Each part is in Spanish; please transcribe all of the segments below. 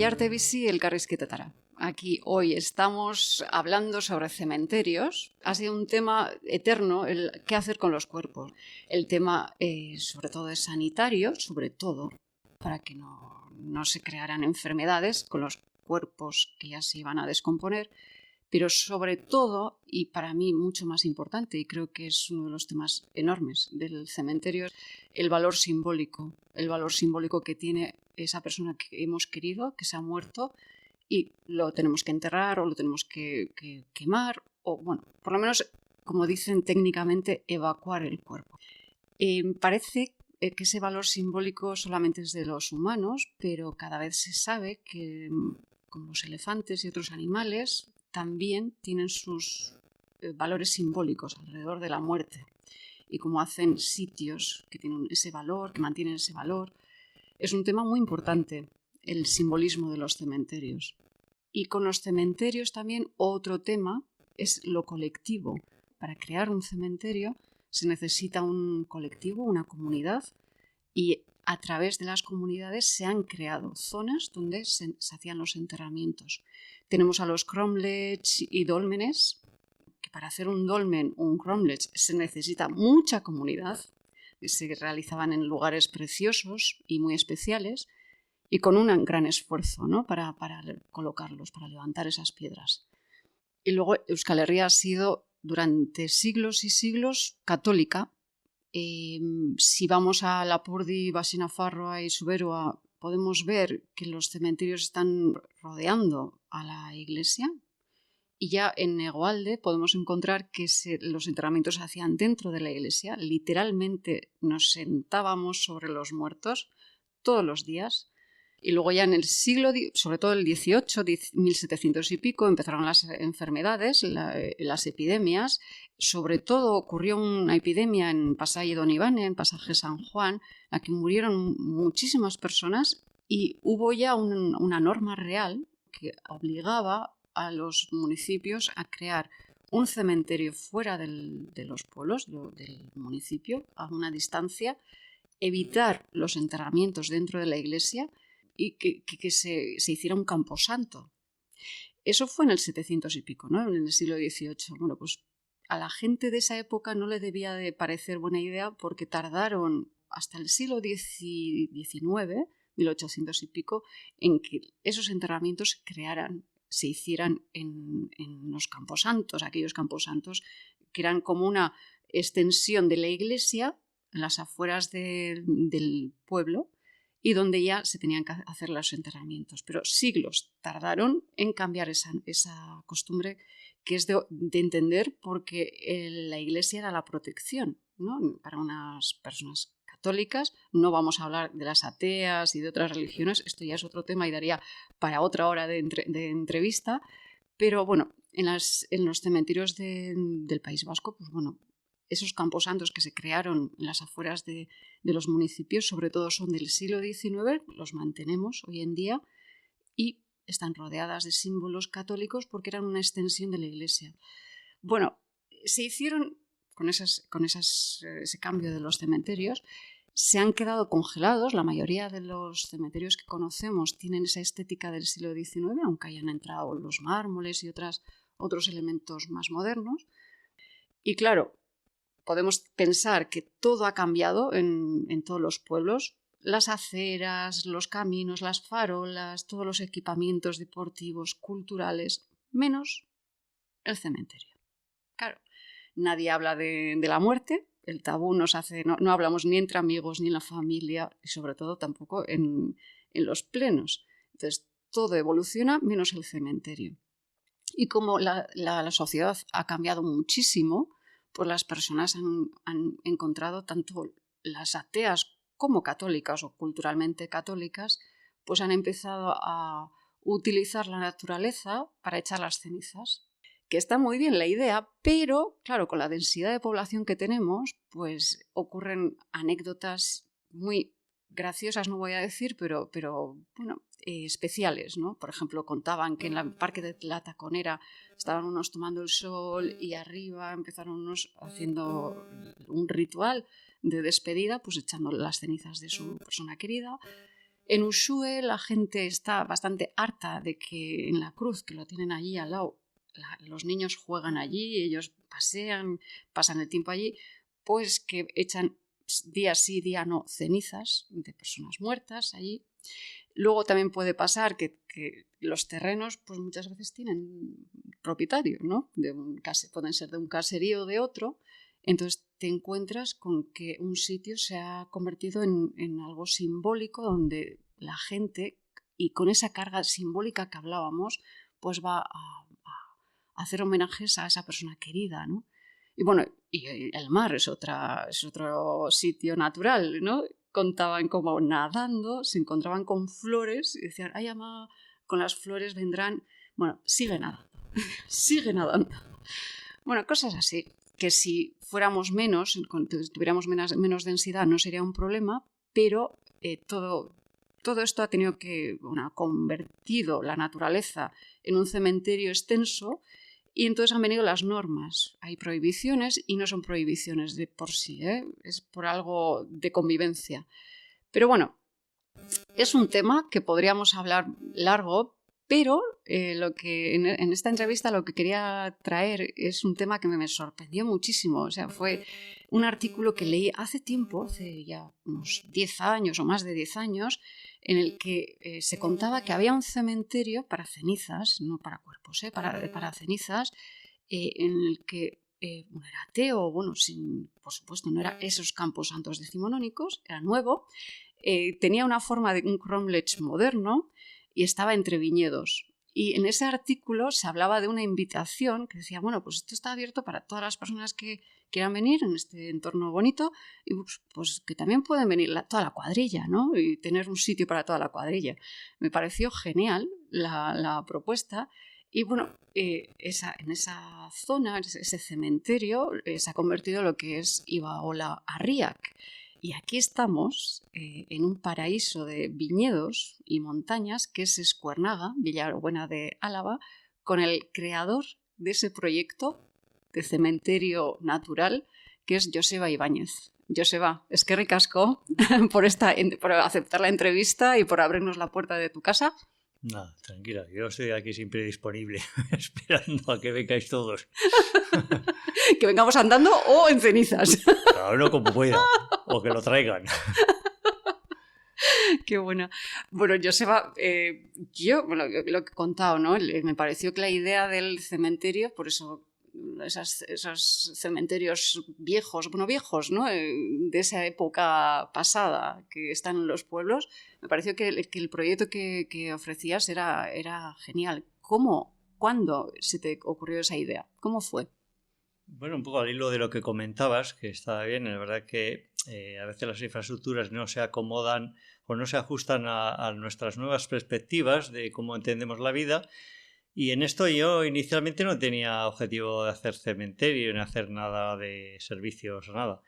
Oiarte bizi elkarrizketetara. Aquí hoy estamos hablando sobre cementerios. Ha sido un tema eterno el qué hacer con los cuerpos. El tema sobre todo es sanitario, sobre todo para que no se crearan enfermedades con los cuerpos que ya se iban a descomponer, pero sobre todo, y para mí mucho más importante, y creo que es uno de los temas enormes del cementerio, el valor simbólico que tiene esa persona que hemos querido, que se ha muerto, y lo tenemos que enterrar o lo tenemos que quemar, o bueno, por lo menos, como dicen técnicamente, evacuar el cuerpo. Parece que ese valor simbólico solamente es de los humanos, pero cada vez se sabe que, como los elefantes y otros animales, también tienen sus valores simbólicos alrededor de la muerte. Y como hacen sitios que tienen ese valor, que mantienen ese valor, es un tema muy importante, el simbolismo de los cementerios. Y con los cementerios también otro tema es lo colectivo. Para crear un cementerio se necesita un colectivo, una comunidad, y a través de las comunidades se han creado zonas donde se hacían los enterramientos. Tenemos a los cromlechs y dólmenes, que para hacer un dolmen o un cromlech se necesita mucha comunidad, se realizaban en lugares preciosos y muy especiales y con un gran esfuerzo, ¿no? para colocarlos, para levantar esas piedras. Y luego Euskal Herria ha sido durante siglos y siglos católica. Si vamos a Lapurdi, Basinafarroa y Zuberoa, podemos ver que los cementerios están rodeando a la iglesia. Y ya en Negoalde podemos encontrar que los enterramientos se hacían dentro de la iglesia. Literalmente nos sentábamos sobre los muertos todos los días. Y luego ya en el siglo, sobre todo el XVIII, 1700 y pico, empezaron las enfermedades, las epidemias. Sobre todo ocurrió una epidemia en Pasaje Don Ivane, en Pasaje San Juan, en la que murieron muchísimas personas y hubo ya una norma real que obligaba a los municipios a crear un cementerio fuera de los pueblos, del municipio, a una distancia, evitar los enterramientos dentro de la iglesia y que se hiciera un camposanto. Eso fue en el 700 y pico, ¿no? En el siglo XVIII. Bueno, pues a la gente de esa época no le debía de parecer buena idea porque tardaron hasta el siglo XIX, 1800 y pico, en que esos enterramientos se hicieran en los camposantos, aquellos camposantos que eran como una extensión de la iglesia en las afueras del pueblo y donde ya se tenían que hacer los enterramientos. Pero siglos tardaron en cambiar esa costumbre, que es de entender porque la iglesia era la protección, ¿no? Para unas personas católicas. No vamos a hablar de las ateas y de otras religiones, esto ya es otro tema y daría para otra hora de entrevista, pero bueno, en los cementerios del País Vasco, pues bueno, esos camposantos que se crearon en las afueras de los municipios, sobre todo son del siglo XIX, los mantenemos hoy en día y están rodeadas de símbolos católicos porque eran una extensión de la iglesia. Bueno, se hicieron con ese cambio de los cementerios, se han quedado congelados. La mayoría de los cementerios que conocemos tienen esa estética del siglo XIX, aunque hayan entrado los mármoles y otros elementos más modernos. Y claro, podemos pensar que todo ha cambiado en todos los pueblos. Las aceras, los caminos, las farolas, todos los equipamientos deportivos, culturales, menos el cementerio. Claro, nadie habla de la muerte, el tabú nos hace, no hablamos ni entre amigos ni en la familia y sobre todo tampoco en los plenos. Entonces todo evoluciona menos el cementerio. Y como la sociedad ha cambiado muchísimo, pues las personas han encontrado, tanto las ateas como católicas o culturalmente católicas, pues han empezado a utilizar la naturaleza para echar las cenizas. Que está muy bien la idea, pero claro, con la densidad de población que tenemos, pues ocurren anécdotas muy graciosas, no voy a decir, pero bueno, especiales, ¿no? Por ejemplo, contaban que en el parque de la Taconera estaban unos tomando el sol y arriba empezaron unos haciendo un ritual de despedida, pues echando las cenizas de su persona querida. En Ushue la gente está bastante harta de que en la cruz, que lo tienen allí al lado, los niños juegan allí, ellos pasan el tiempo allí, pues que echan día sí, día no, cenizas de personas muertas allí. Luego también puede pasar que los terrenos pues muchas veces tienen propietario, ¿no? Pueden ser de un caserío o de otro. Entonces te encuentras con que un sitio se ha convertido en algo simbólico donde la gente, y con esa carga simbólica que hablábamos, pues va a hacer homenajes a esa persona querida, ¿no? Y bueno, y el mar es otro sitio natural, ¿no? Contaban como nadando, se encontraban con flores y decían, ay, ama, con las flores vendrán. Bueno, sigue nadando, sigue nadando. Bueno, cosas así, que si fuéramos menos, tuviéramos menos densidad no sería un problema, pero todo esto ha tenido convertido la naturaleza en un cementerio extenso. Y entonces han venido las normas. Hay prohibiciones y no son prohibiciones de por sí, es por algo de convivencia. Pero bueno, es un tema que podríamos hablar largo, pero en esta entrevista lo que quería traer es un tema que me sorprendió muchísimo. O sea, fue un artículo que leí hace tiempo, hace ya unos 10 años o más de 10 años, en el que se contaba que había un cementerio para cenizas, no para cuerpos, para cenizas, en el que era ateo, por supuesto no era esos campos santos decimonónicos, era nuevo, tenía una forma de un cromlech moderno y estaba entre viñedos. Y en ese artículo se hablaba de una invitación que decía, bueno, pues esto está abierto para todas las personas que quieran venir en este entorno bonito y pues que también pueden venir toda la cuadrilla, ¿no? Y tener un sitio para toda la cuadrilla. Me pareció genial la propuesta y bueno, en esa zona, ese cementerio, se ha convertido en lo que es Ibaola Arriac. Y aquí estamos en un paraíso de viñedos y montañas que es Escuernaga, Villabuena de Álava, con el creador de ese proyecto de cementerio natural, que es Joseba Ibáñez. Joseba, eskerrik asko por aceptar la entrevista y por abrirnos la puerta de tu casa. No, tranquila, yo estoy aquí siempre disponible, esperando a que vengáis todos. Que vengamos andando o en cenizas. Cada uno como pueda, o que lo traigan. Qué buena. Bueno, Joseba, lo que he contado, ¿no? Me pareció que la idea del cementerio, por eso esos cementerios viejos, ¿no? De esa época pasada que están en los pueblos, me pareció que el proyecto que ofrecías era genial. ¿Cuándo se te ocurrió esa idea? ¿Cómo fue? Bueno, un poco al hilo de lo que comentabas, que estaba bien, es verdad que a veces las infraestructuras no se acomodan o no se ajustan a nuestras nuevas perspectivas de cómo entendemos la vida. Y en esto yo inicialmente no tenía objetivo de hacer cementerio, ni hacer nada de servicios o nada.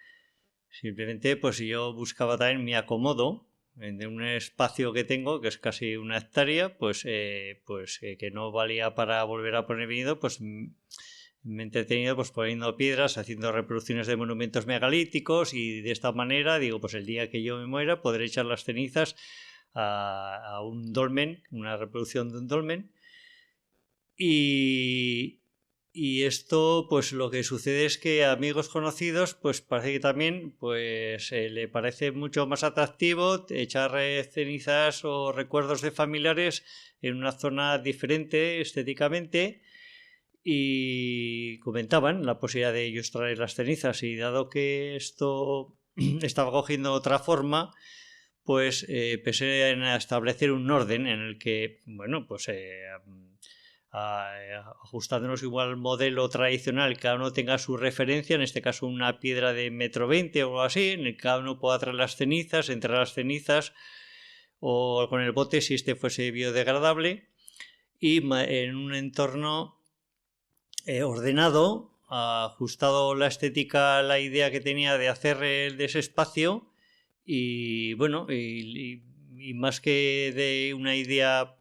Simplemente pues yo buscaba también mi acomodo en un espacio que tengo, que es casi 1 hectárea, que no valía para volver a poner viñedo, pues me he entretenido pues poniendo piedras, haciendo reproducciones de monumentos megalíticos y de esta manera, digo, pues el día que yo me muera podré echar las cenizas a un dolmen, una reproducción de un dolmen. Y esto, pues lo que sucede es que a amigos conocidos, pues parece que también le parece mucho más atractivo echar cenizas o recuerdos de familiares en una zona diferente estéticamente. Y comentaban la posibilidad de ellos traer las cenizas, y dado que esto estaba cogiendo otra forma, pues pensé en establecer un orden en el que, bueno, pues ajustándonos igual al modelo tradicional, cada uno tenga su referencia, en este caso una piedra de 1,20 m o algo así, en el que cada uno pueda traer las cenizas, entre las cenizas o con el bote si este fuese biodegradable, y en un entorno ordenado, ajustado la estética a la idea que tenía de hacer de ese espacio. Y bueno, y más que de una idea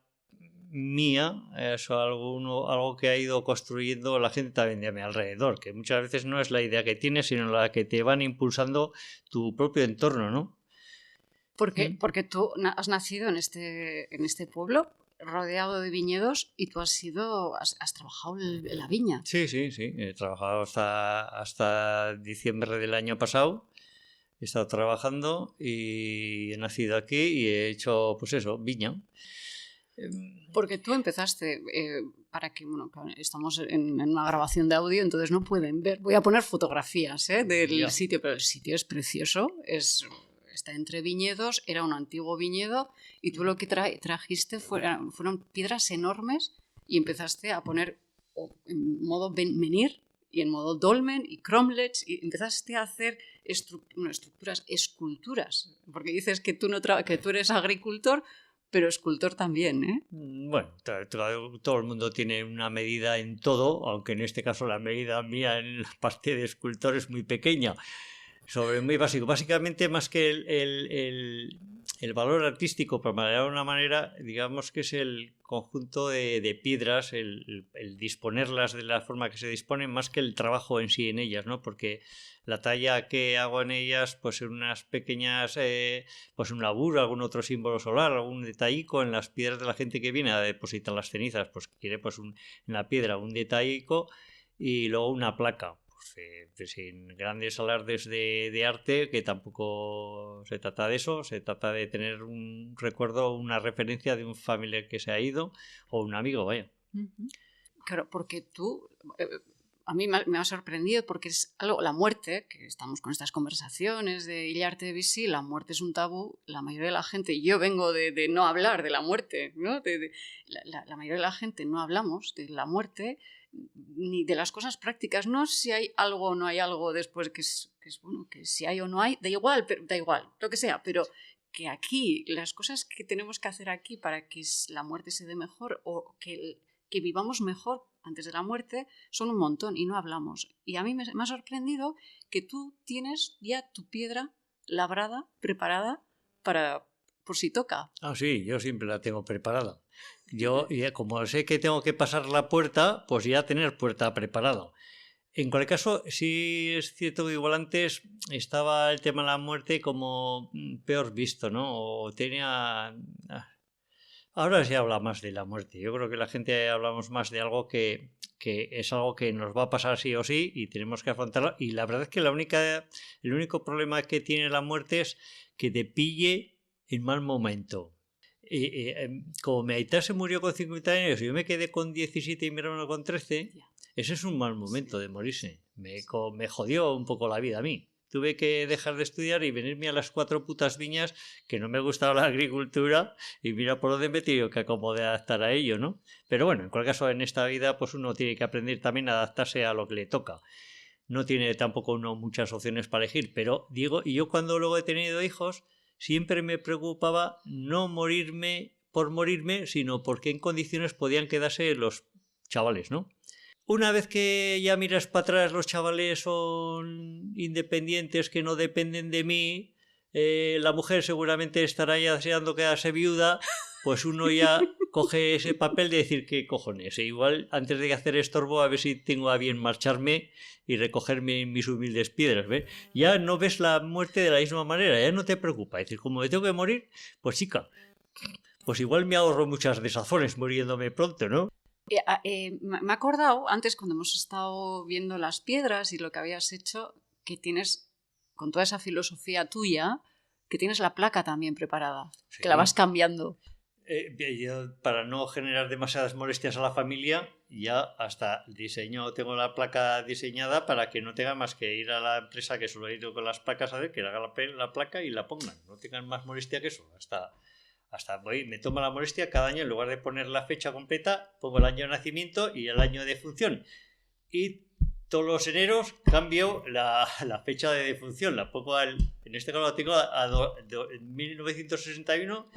mía, es algo que ha ido construyendo la gente también de mi alrededor, que muchas veces no es la idea que tienes, sino la que te van impulsando tu propio entorno, ¿no? Porque tú has nacido en este pueblo rodeado de viñedos y tú has trabajado en la viña. Sí. He trabajado hasta diciembre del año pasado. He estado trabajando y he nacido aquí y he hecho, pues eso, viña. Porque tú empezaste, para que, bueno, estamos en una grabación de audio, entonces no pueden ver. Voy a poner fotografías del sitio, pero el sitio es precioso, está entre viñedos, era un antiguo viñedo y tú lo que trajiste fueron piedras enormes y empezaste a poner en modo menhir y en modo dolmen y cromlechs y empezaste a hacer esculturas, porque dices que tú eres agricultor, pero escultor también, ¿eh? Bueno, todo el mundo tiene una medida en todo, aunque en este caso la medida mía en la parte de escultor es muy pequeña. Muy básico. Básicamente, más que el valor artístico, para de alguna manera, digamos que es el conjunto de piedras, el disponerlas de la forma que se disponen, más que el trabajo en sí en ellas, ¿no? Porque la talla que hago en ellas, pues en unas pequeñas, pues un laburo, algún otro símbolo solar, algún detallico en las piedras de la gente que viene a depositar las cenizas, pues quiere pues en la piedra un detallico y luego una placa. Sin grandes alardes de arte, que tampoco se trata de eso, se trata de tener un recuerdo, una referencia de un familiar que se ha ido o un amigo, vaya. Claro, porque tú, a mí me ha sorprendido porque es algo, la muerte, que estamos con estas conversaciones de Illarte de Vichy, la muerte es un tabú, la mayoría de la gente, y yo vengo de no hablar de la muerte, ¿no? La mayoría de la gente no hablamos de la muerte, ni de las cosas prácticas, no si hay algo o no hay algo después que es bueno, que si hay o no hay, da igual, lo que sea, pero que aquí, las cosas que tenemos que hacer aquí para que la muerte se dé mejor o que vivamos mejor antes de la muerte son un montón y no hablamos. Y a mí me ha sorprendido que tú tienes ya tu piedra labrada, preparada por si toca. Ah, sí, yo siempre la tengo preparada. Yo, como sé que tengo que pasar la puerta, pues ya tener puerta preparada. En cualquier caso, sí es cierto que igual antes estaba el tema de la muerte como peor visto, ¿no? O tenía... Ahora se habla más de la muerte. Yo creo que la gente hablamos más de algo que es algo que nos va a pasar sí o sí y tenemos que afrontarlo. Y la verdad es que el único problema que tiene la muerte es que te pille en mal momento. Como mi aita se murió con 50 años y yo me quedé con 17 y mi hermano con 13, ese es un mal momento de morirse. Me jodió un poco la vida a mí. Tuve que dejar de estudiar y venirme a las 4 putas viñas, que no me gustaba la agricultura, y mira por dónde me he tenido que acomodar a adaptar a ello, ¿no? Pero bueno, en cualquier caso, en esta vida, pues uno tiene que aprender también a adaptarse a lo que le toca. No tiene tampoco uno muchas opciones para elegir, pero digo, y yo cuando luego he tenido hijos, siempre me preocupaba no morirme por morirme, sino porque en condiciones podían quedarse los chavales, ¿no? Una vez que ya miras para atrás, los chavales son independientes, que no dependen de mí, la mujer seguramente estará ya deseando quedarse viuda, pues uno ya coge ese papel de decir, ¿qué cojones? Igual antes de hacer estorbo, a ver si tengo a bien marcharme y recogerme mis humildes piedras, ¿ves? Ya no ves la muerte de la misma manera, ya no te preocupa. Es decir, como me tengo que morir, pues chica, pues igual me ahorro muchas desazones muriéndome pronto, ¿no? Me he acordado, antes cuando hemos estado viendo las piedras y lo que habías hecho, que tienes, con toda esa filosofía tuya, que tienes la placa también preparada, sí, que la vas cambiando. Yo, para no generar demasiadas molestias a la familia, ya hasta tengo la placa diseñada para que no tenga más que ir a la empresa que suelo ir con las placas a ver, que haga la placa y la pongan. No tengan más molestia que eso. Hasta me tomo la molestia cada año, en lugar de poner la fecha completa, pongo el año de nacimiento y el año de defunción. Y todos los eneros cambio la fecha de defunción. La pongo en este caso la tengo en 1961,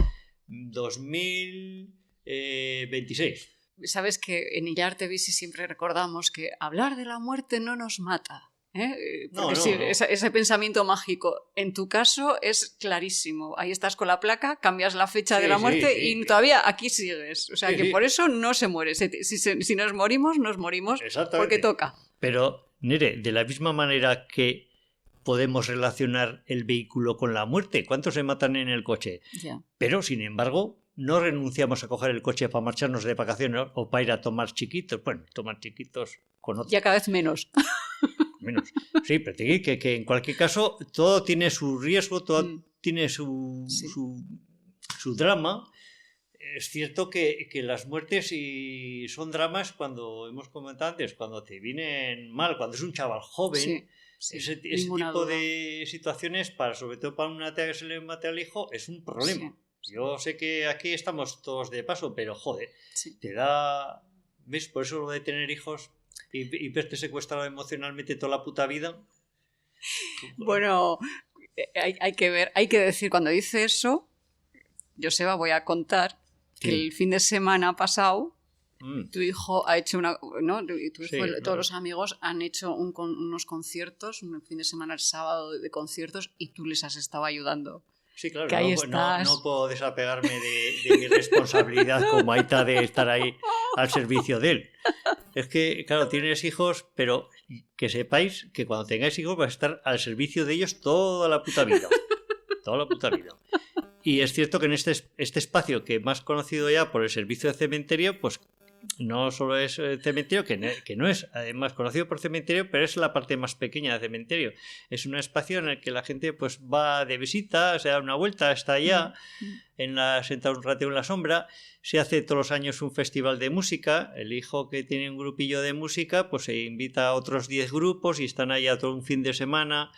2026. Sabes que en Illarte Vichy siempre recordamos que hablar de la muerte no nos mata. Porque no. Ese pensamiento mágico en tu caso es clarísimo. Ahí estás con la placa, cambias la fecha de la muerte y todavía aquí sigues. O sea que por eso no se muere. Si nos morimos porque toca. Pero, Nere, de la misma manera que podemos relacionar el vehículo con la muerte. ¿Cuántos se matan en el coche? Ya. Pero, sin embargo, no renunciamos a coger el coche para marcharnos de vacaciones o para ir a tomar chiquitos. Bueno, tomar chiquitos con otros. Ya cada vez menos. Menos. Sí, pero que en cualquier caso todo tiene su riesgo, todo tiene su drama. Es cierto que las muertes son dramas cuando, hemos comentado antes, cuando te vienen mal, cuando es un chaval joven. Ese tipo de situaciones, sobre todo para una tía que se le mate al hijo, es un problema. Yo sé que aquí estamos todos de paso, pero joder, te da... ¿Ves? Por eso lo de tener hijos y verte secuestrado emocionalmente toda la puta vida. Bueno, hay que ver, hay que decir, cuando dice eso, Joseba, voy a contar que el fin de semana pasado tu hijo ha hecho una... ¿no? Tu hijo, todos los amigos han hecho unos conciertos, un fin de semana el sábado de conciertos y tú les has estado ayudando. Sí, claro, no puedo desapegarme de mi responsabilidad como Aita de estar ahí al servicio de él. Es que, claro, tienes hijos, pero que sepáis que cuando tengáis hijos vais a estar al servicio de ellos toda la puta vida. Toda la puta vida. Y es cierto que en este espacio que más conocido ya por el servicio de cementerio, pues no solo es el cementerio, que no es además conocido por cementerio, pero es la parte más pequeña del cementerio. Es un espacio en el que la gente pues va de visita, se da una vuelta, está allá, sentado un rato en la sombra. Se hace todos los años un festival de música. El hijo que tiene un grupillo de música, pues se invita a otros 10 grupos y están allá todo un fin de semana.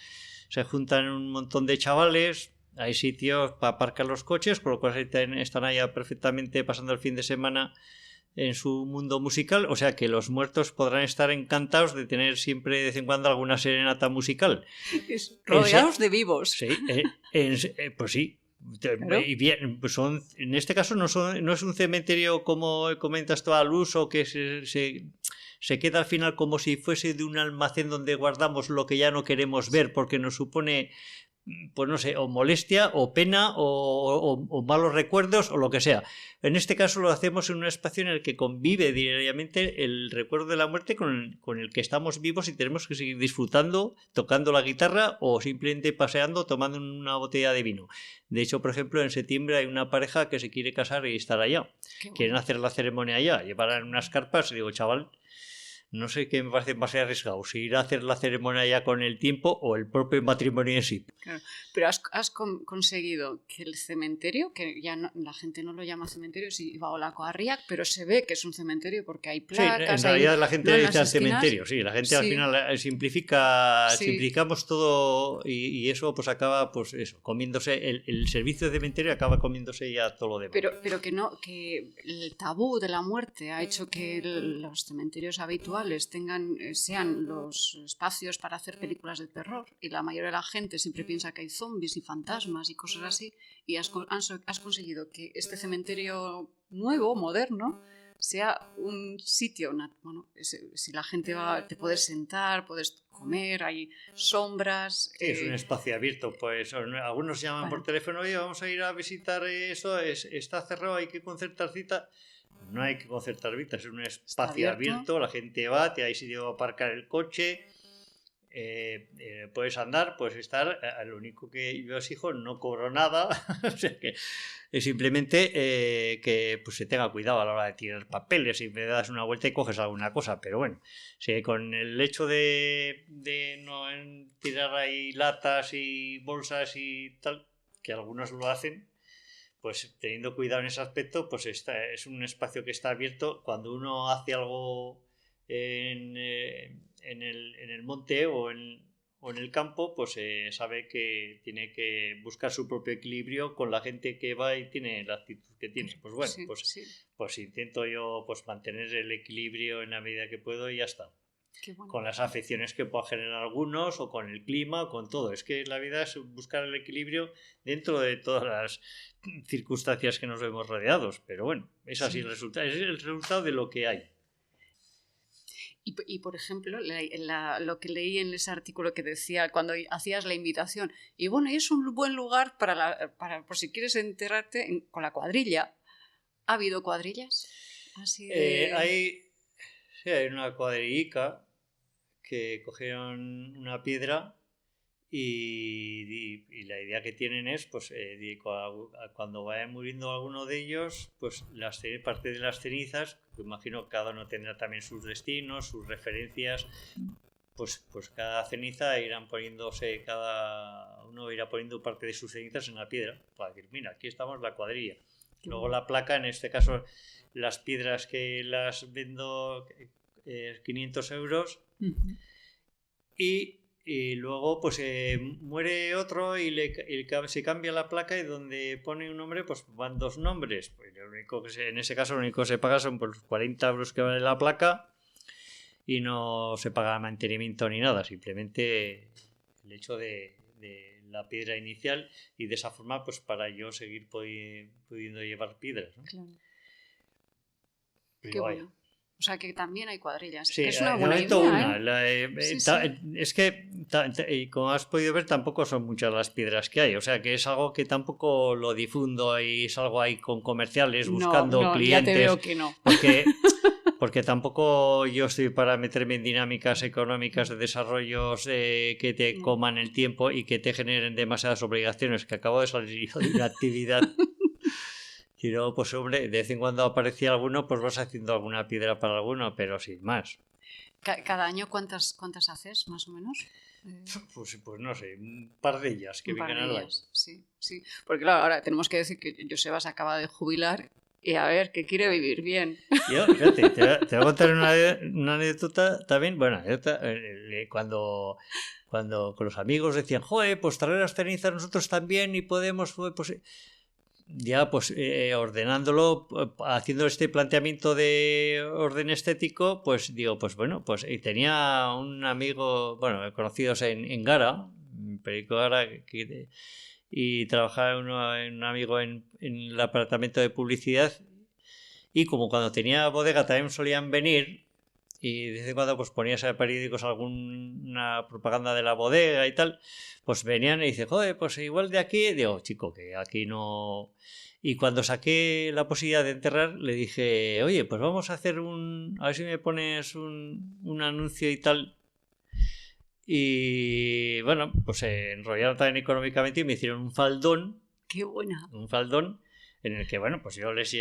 Se juntan un montón de chavales. Hay sitios para aparcar los coches, con lo cual están allá perfectamente pasando el fin de semana en su mundo musical, o sea que los muertos podrán estar encantados de tener siempre de vez en cuando alguna serenata musical. Rodeados de vivos. Sí, pues sí. Claro. Y bien, pues en este caso no es un cementerio como comentas tú al uso, que se queda al final como si fuese de un almacén donde guardamos lo que ya no queremos ver porque nos supone, pues no sé, o molestia, o pena, o malos recuerdos, o lo que sea. En este caso lo hacemos en un espacio en el que convive diariamente el recuerdo de la muerte con el que estamos vivos y tenemos que seguir disfrutando, tocando la guitarra o simplemente paseando, tomando una botella de vino. De hecho, por ejemplo, en septiembre hay una pareja que se quiere casar y estar allá. Quieren hacer la ceremonia allá, llevarán unas carpas y digo, chaval, no sé qué me parece más arriesgado, si ir a hacer la ceremonia ya con el tiempo o el propio matrimonio en sí. Claro. Pero has conseguido que el cementerio, que ya la gente no lo llama cementerio, sí, Baolacoarriac, pero se ve que es un cementerio porque hay placas. Sí, en realidad la gente dice al cementerio, sí, la gente al final simplificamos todo y eso pues acaba, pues eso, comiéndose, el servicio de cementerio acaba comiéndose ya todo lo demás. Pero que el tabú de la muerte ha hecho que los cementerios habituales sean los espacios para hacer películas de terror y la mayoría de la gente siempre piensa que hay zombies y fantasmas y cosas así y has conseguido que este cementerio nuevo, moderno, sea un sitio, bueno, si la gente va, te puedes sentar, puedes comer, hay sombras. Sí, es un espacio abierto, pues algunos llaman por teléfono, oye, vamos a ir a visitar eso, está cerrado, hay que concertar cita. No hay que concertar citas, es un espacio abierto, la gente va, hay sitio para aparcar el coche, puedes andar, puedes estar. Lo único que yo exijo, no cobro nada, o sea que es simplemente que pues, se tenga cuidado a la hora de tirar papeles y me das una vuelta y coges alguna cosa, pero bueno, si con el hecho de no tirar ahí latas y bolsas y tal, que algunos lo hacen, pues teniendo cuidado en ese aspecto, pues es un espacio que está abierto. Cuando uno hace algo en el monte o en el campo, pues sabe que tiene que buscar su propio equilibrio con la gente que va y tiene la actitud que tiene. Pues bueno, pues intento yo pues mantener el equilibrio en la medida que puedo y ya está. Bueno. Con las afecciones que pueda generar algunos o con el clima o con todo. Es que la vida es buscar el equilibrio dentro de todas las circunstancias que nos vemos rodeados, pero bueno, es así el resultado, es el resultado de lo que hay. Y por ejemplo, lo que leí en ese artículo que decía cuando hacías la invitación, y bueno, es un buen lugar para por si quieres enterrarte con la cuadrilla. ¿Ha habido cuadrillas? Así de... Hay una cuadrillica que cogieron una piedra Y la idea que tienen es, pues, cuando vaya muriendo alguno de ellos, pues parte de las cenizas, que imagino que cada uno tendrá también sus destinos, sus referencias, pues cada ceniza cada uno irá poniendo parte de sus cenizas en la piedra, para decir, mira, aquí estamos la cuadrilla. Luego la placa, en este caso, las piedras que las vendo 500 euros, y luego pues muere otro y se cambia la placa, y donde pone un nombre pues van 2 nombres. Pues en ese caso lo único que se paga son pues 40 euros que vale la placa, y no se paga mantenimiento ni nada, simplemente el hecho de la piedra inicial, y de esa forma pues para yo seguir pudiendo llevar piedras, ¿no? Claro. Pero qué bueno. O sea, que también hay cuadrillas. Sí, es una de buena momento idea, una. Sí. Es que, como has podido ver, tampoco son muchas las piedras que hay. O sea, que es algo que tampoco lo difundo y salgo ahí con comerciales buscando clientes. Ya te veo que no. Porque tampoco yo estoy para meterme en dinámicas económicas de desarrollos que te coman el tiempo y que te generen demasiadas obligaciones, que acabo de salir de una actividad. Y luego, pues hombre, de vez en cuando aparecía alguno, pues vas haciendo alguna piedra para alguno, pero sin más. ¿Cada año cuántas haces, más o menos? Pues no sé, un par de ellas que vengan al año. Sí. Porque claro, ahora tenemos que decir que Joseba se acaba de jubilar y a ver, que quiere vivir bien. Yo, fíjate, te voy a contar una anécdota también. Bueno, cuando con los amigos decían, joder, pues traer las cenizas nosotros también y podemos, pues ya pues ordenándolo, haciendo este planteamiento de orden estético, pues digo, pues bueno, pues tenía un amigo, bueno, conocidos en Gara, Perico Gara, y trabajaba un amigo en el departamento de publicidad, y como cuando tenía bodega también solían venir, y de vez en cuando pues ponías en periódicos alguna propaganda de la bodega y tal, pues venían y dicen, joder, pues igual de aquí, digo, chico, que aquí no. Y cuando saqué la posibilidad de enterrar, le dije, oye, pues vamos a hacer a ver si me pones un anuncio y tal. Y bueno, pues se enrollaron también económicamente y me hicieron un faldón. ¡Qué buena! Un faldón en el que, bueno, pues yo les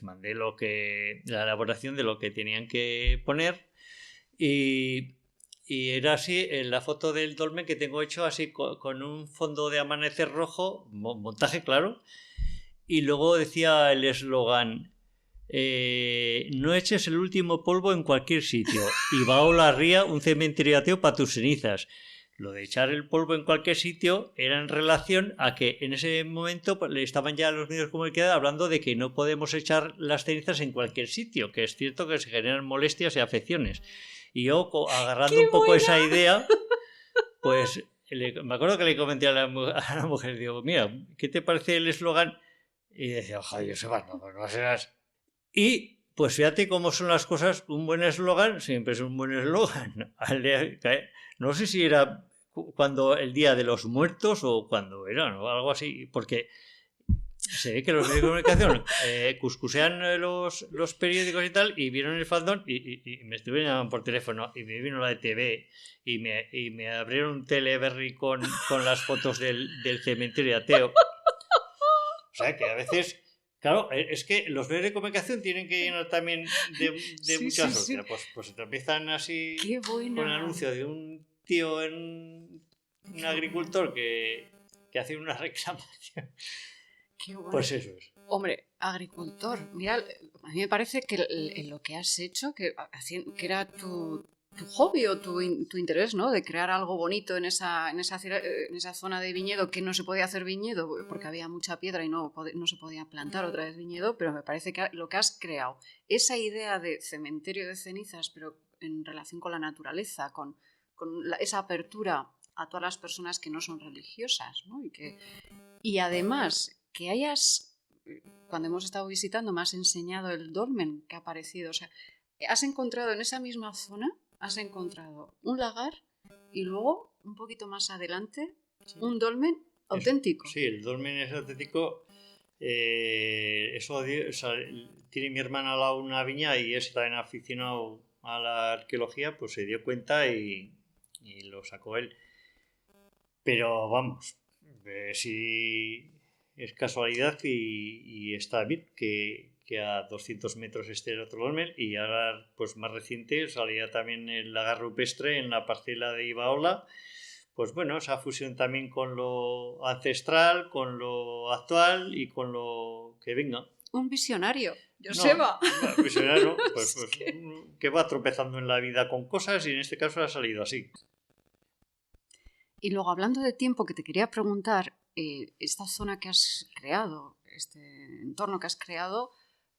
mandé la elaboración de lo que tenían que poner, y era así, en la foto del dolmen que tengo hecho así con un fondo de amanecer rojo, montaje claro, y luego decía el eslogan, no eches el último polvo en cualquier sitio, y va a la ría un cementerio ateo para tus cenizas. Lo de echar el polvo en cualquier sitio era en relación a que en ese momento le estaban ya los medios de comunicación hablando de que no podemos echar las cenizas en cualquier sitio, que es cierto que se generan molestias y afecciones. Y yo, agarrando un poco esa idea, pues me acuerdo que le comenté a la mujer, digo, mira, ¿qué te parece el eslogan? Y decía, ojalá, Joseba, no serás. Y pues fíjate cómo son las cosas, un buen eslogan siempre es un buen eslogan. No sé si era cuando el Día de los Muertos o cuando era, o algo así, porque se ve que los medios de comunicación cuscusean los periódicos y tal, y vieron el faldón y me estuvieron llamando por teléfono, y me vino la de TV y me abrieron un Teleberry con las fotos del cementerio ateo. O sea que a veces... Claro, es que los medios de comunicación tienen que llenar también de muchas hostias. Pues te empiezan así con el anuncio de un tío, un agricultor que hace una reclamación. Qué bueno. Pues eso es. Hombre, agricultor. Mira, a mí me parece que lo que has hecho, que era tu hobby o tu interés, ¿no? De crear algo bonito en esa zona de viñedo, que no se podía hacer viñedo porque había mucha piedra y no se podía plantar otra vez viñedo, pero me parece que lo que has creado, esa idea de cementerio de cenizas, pero en relación con la naturaleza, con esa apertura a todas las personas que no son religiosas, ¿no? Y además que cuando hemos estado visitando, me has enseñado el dolmen que ha aparecido, o sea, has encontrado en esa misma zona, has encontrado un lagar y luego, un poquito más adelante, un dolmen auténtico. Sí, el dolmen es auténtico. Tiene mi hermana al lado una viña y es también aficionado a la arqueología, pues se dio cuenta y y lo sacó él. Pero vamos, si es casualidad y está bien que a 200 metros esté el otro dolmen, y ahora, pues más reciente, salía también el lagar rupestre en la parcela de Ibaola. Pues bueno, esa fusión también con lo ancestral, con lo actual y con lo que venga. Un visionario, Joseba. No, visionario, pues Es que va tropezando en la vida con cosas, y en este caso ha salido así. Y luego, hablando de tiempo, que te quería preguntar, esta zona que has creado, este entorno que has creado,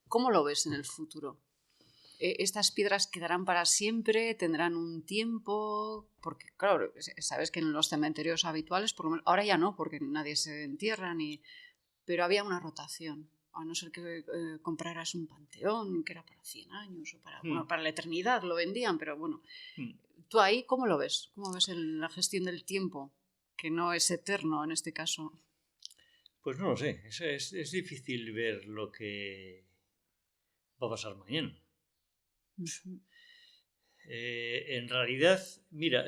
¿cómo lo ves en el futuro? ¿Estas piedras quedarán para siempre? ¿Tendrán un tiempo? Porque, claro, sabes que en los cementerios habituales, por lo menos, ahora ya no, porque nadie se entierra, pero había una rotación. A no ser que compraras un panteón que era para 100 años o bueno, para la eternidad, lo vendían, pero bueno. ¿Tú ahí cómo lo ves? ¿Cómo ves la gestión del tiempo? Que no es eterno en este caso. Pues no lo sé, es difícil ver lo que va a pasar mañana. Uh-huh. En realidad, mira,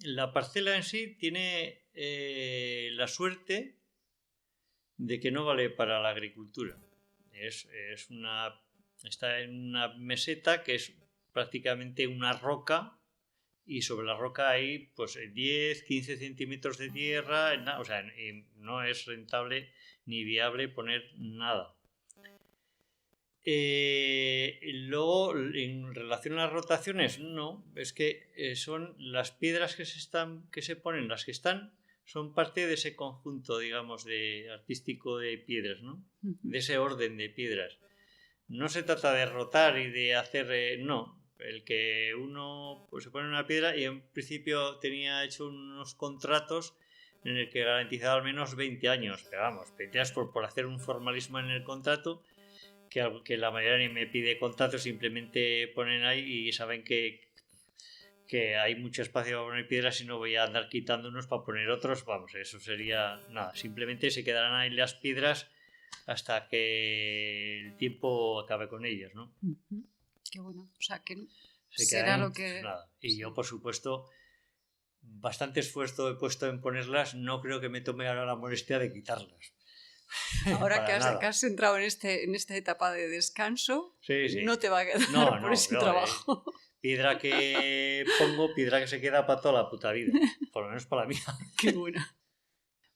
la parcela en sí tiene la suerte de que no vale para la agricultura. Está en una meseta que es prácticamente una roca, y sobre la roca hay pues 10, 15 centímetros de tierra, o sea, no es rentable ni viable poner nada. Luego, en relación a las rotaciones, no, es que son las piedras que se ponen, las que están, son parte de ese conjunto, digamos, artístico de piedras, ¿no? De ese orden de piedras. No se trata de rotar y de hacer, no. El que uno pues, se pone una piedra, y en principio tenía hecho unos contratos en el que garantizaba al menos 20 años. Pero vamos, 20 años por hacer un formalismo en el contrato, que la mayoría ni me pide contratos, simplemente ponen ahí y saben que hay mucho espacio para poner piedras y no voy a andar quitando unos para poner otros. Vamos, eso sería nada. Simplemente se quedarán ahí las piedras hasta que el tiempo acabe con ellas, ¿no? Uh-huh. Qué bueno. O sea, que será lo que... Nada. Y yo, por supuesto, bastante esfuerzo he puesto en ponerlas. No creo que me tome ahora la molestia de quitarlas. Ahora que has entrado en esta etapa de descanso, sí. No te va a quedar por ese trabajo. Piedra que pongo, piedra que se queda para toda la puta vida. Por lo menos para la mía. Qué buena.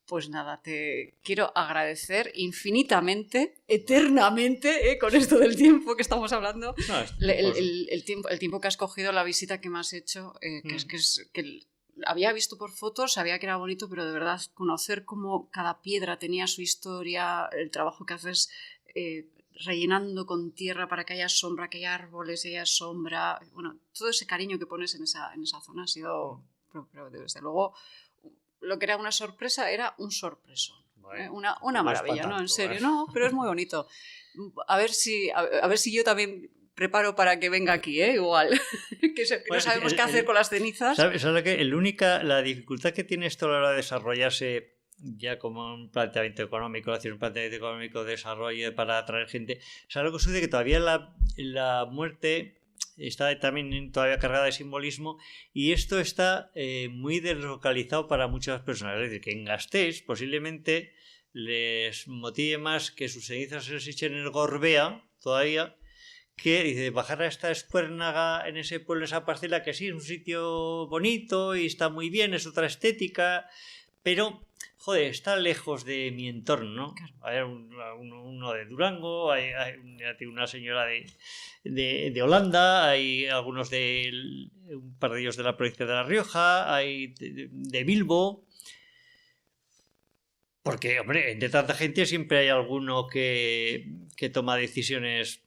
Pues nada, te quiero agradecer infinitamente, eternamente, con esto del tiempo que estamos hablando. No, el tiempo que has cogido, la visita que me has hecho, que había visto por fotos, sabía que era bonito, pero de verdad conocer cómo cada piedra tenía su historia, el trabajo que haces rellenando con tierra para que haya sombra, que haya árboles, que haya sombra, bueno, todo ese cariño que pones en esa zona ha sido, pero desde luego, lo que era una sorpresa era un sorpreso. Bueno, una maravilla, ¿no? En serio, no, pero es muy bonito. A ver si yo también preparo para que venga aquí, igual. que no sabemos qué hacer con las cenizas. ¿Sabes lo que? La dificultad que tiene esto a la hora de desarrollarse ya como un planteamiento económico, hacer un planteamiento económico de desarrollo para atraer gente. ¿Sabes lo que sucede? Que todavía la muerte está también todavía cargada de simbolismo, y esto está muy deslocalizado para muchas personas. Es decir, que en Gasteiz posiblemente les motive más que sus cenizas se les echen en el Gorbea todavía, que dice, bajar a esta escuérnaga en ese pueblo, esa parcela, que sí es un sitio bonito y está muy bien, es otra estética, pero joder, está lejos de mi entorno, ¿no? Claro. Hay uno de Durango, hay una señora de Holanda, hay algunos un par de ellos de la provincia de La Rioja, hay de Bilbo. Porque, hombre, entre tanta gente siempre hay alguno que toma decisiones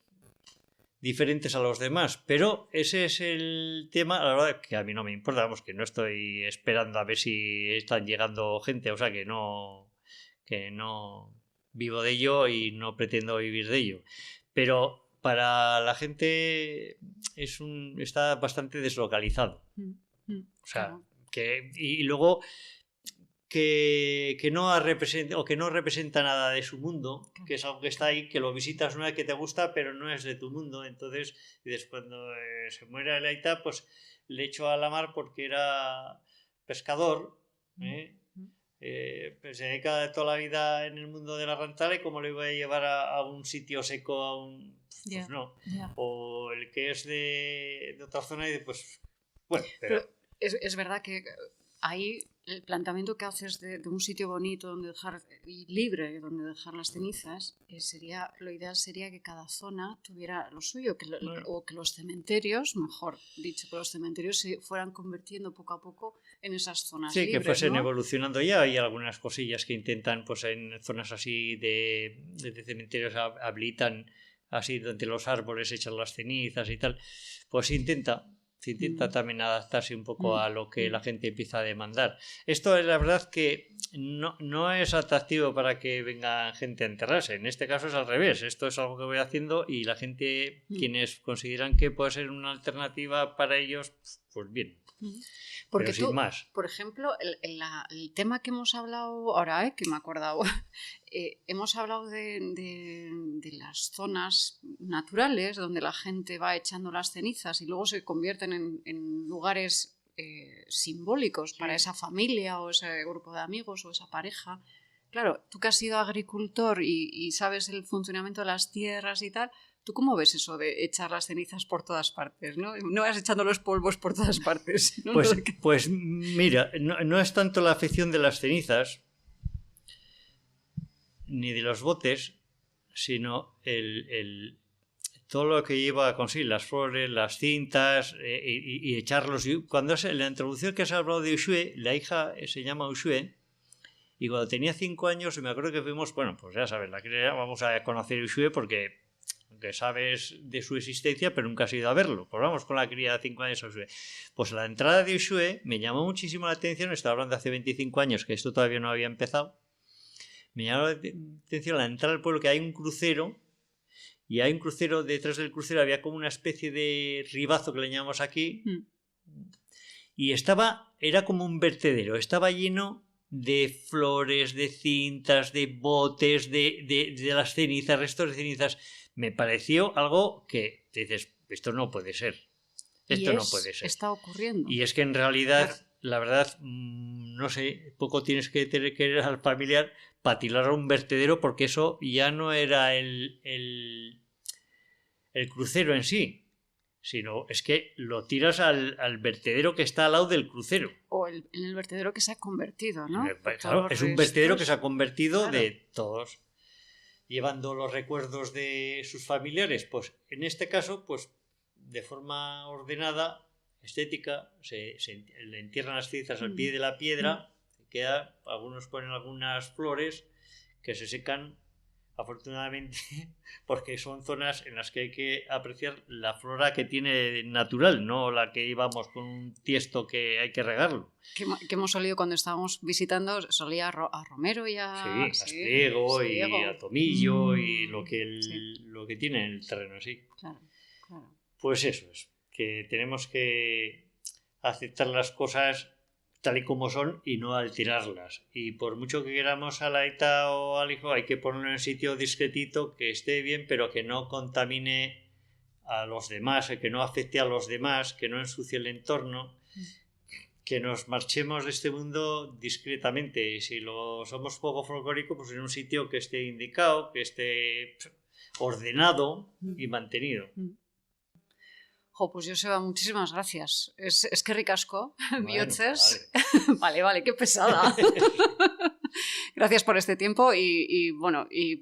diferentes a los demás, pero ese es el tema, la verdad que a mí no me importa, vamos, que no estoy esperando a ver si están llegando gente, o sea, que no vivo de ello y no pretendo vivir de ello, pero para la gente está bastante deslocalizado, o sea, y luego que no representa nada de su mundo, que es algo que está ahí, que lo visitas una vez que te gusta, pero no es de tu mundo. Entonces, cuando se muere el Aita, pues le echó a la mar porque era pescador, pues se dedica toda la vida en el mundo de la rantala, y como le iba a llevar a un sitio seco, pues no. O el que es de otra zona, y pues bueno, pero es verdad que ahí el planteamiento que haces de un sitio bonito donde dejar y libre, donde dejar las cenizas, lo ideal sería que cada zona tuviera lo suyo, o que los cementerios, mejor dicho, que los cementerios se fueran convirtiendo poco a poco en esas zonas libres, que fuesen, ¿no?, evolucionando. Ya hay algunas cosillas que intentan, pues en zonas así de cementerios habilitan así donde los árboles echan las cenizas y tal, pues se intenta también adaptarse un poco a lo que la gente empieza a demandar. Esto es la verdad que no es atractivo para que venga gente a enterrarse. En este caso es al revés. Esto es algo que voy haciendo, y la gente, quienes consideran que puede ser una alternativa para ellos, pues bien. Porque pero sin más. Por ejemplo, el tema que hemos hablado ahora, que me he acordado, hemos hablado de las zonas naturales donde la gente va echando las cenizas y luego se convierten en lugares simbólicos para esa familia o ese grupo de amigos o esa pareja. Claro, tú que has sido agricultor y sabes el funcionamiento de las tierras y tal, ¿tú cómo ves eso de echar las cenizas por todas partes? No vas echando los polvos por todas partes, ¿no? Pues mira, no es tanto la afección de las cenizas ni de los botes, sino todo lo que lleva consigo, las flores, las cintas, y echarlos. Cuando en la introducción que has hablado de Uxue, la hija se llama Uxue, y cuando tenía 5 años me acuerdo que fuimos, bueno, pues ya sabes, vamos a conocer Uxue porque sabes de su existencia, pero nunca has ido a verlo. Pues vamos con la cría de 5 años a Uxue. Pues la entrada de Uxue me llamó muchísimo la atención. Estaba hablando de hace 25 años, que esto todavía no había empezado. Me llamó la atención la entrada del pueblo, que hay un crucero, y hay un crucero, detrás del crucero había como una especie de ribazo que le llamamos aquí, y era como un vertedero, estaba lleno de flores, de cintas, de botes, de las cenizas, restos de cenizas. Me pareció algo que dices, esto no puede ser. Esto no puede ser. Está ocurriendo. Y es que en realidad, la verdad, no sé, poco tienes que tener que ir al familiar para tirar a un vertedero, porque eso ya no era el crucero en sí, sino es que lo tiras al vertedero que está al lado del crucero. O en el vertedero que se ha convertido, ¿no? Claro, es un vertedero que se ha convertido, claro, de todos, llevando los recuerdos de sus familiares. Pues en este caso, pues de forma ordenada, estética, se le entierran las cenizas al pie de la piedra, algunos ponen algunas flores que se secan, afortunadamente, porque son zonas en las que hay que apreciar la flora que tiene natural, no la que íbamos con un tiesto que hay que regarlo. Que hemos olido cuando estábamos visitando, solía a romero y a... Sí, a espriego y a tomillo y lo que tiene el terreno, sí. Claro. Pues eso es, que tenemos que aceptar las cosas tal y como son y no alterarlas. Y por mucho que queramos a la Aita o al hijo, hay que ponerlo en un sitio discretito, que esté bien, pero que no contamine a los demás, que no afecte a los demás, que no ensucie el entorno, que nos marchemos de este mundo discretamente. Y si somos poco folclórico, pues en un sitio que esté indicado, que esté ordenado y mantenido. Pues Joseba, muchísimas gracias. Es que ricasco, biotzes. Vale, qué pesada. Gracias por este tiempo y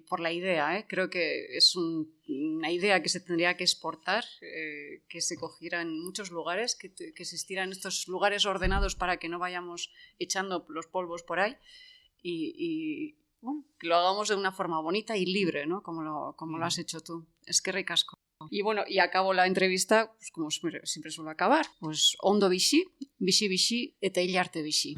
por la idea. Creo que es una idea que se tendría que exportar, que se cogiera en muchos lugares, que existieran estos lugares ordenados para que no vayamos echando los polvos por ahí y que lo hagamos de una forma bonita y libre, ¿no? Como lo has hecho tú. Es que ricasco. Y acabo la entrevista, pues como siempre suelo acabar, pues ondo bizi, bizi, eta hilarte bizi.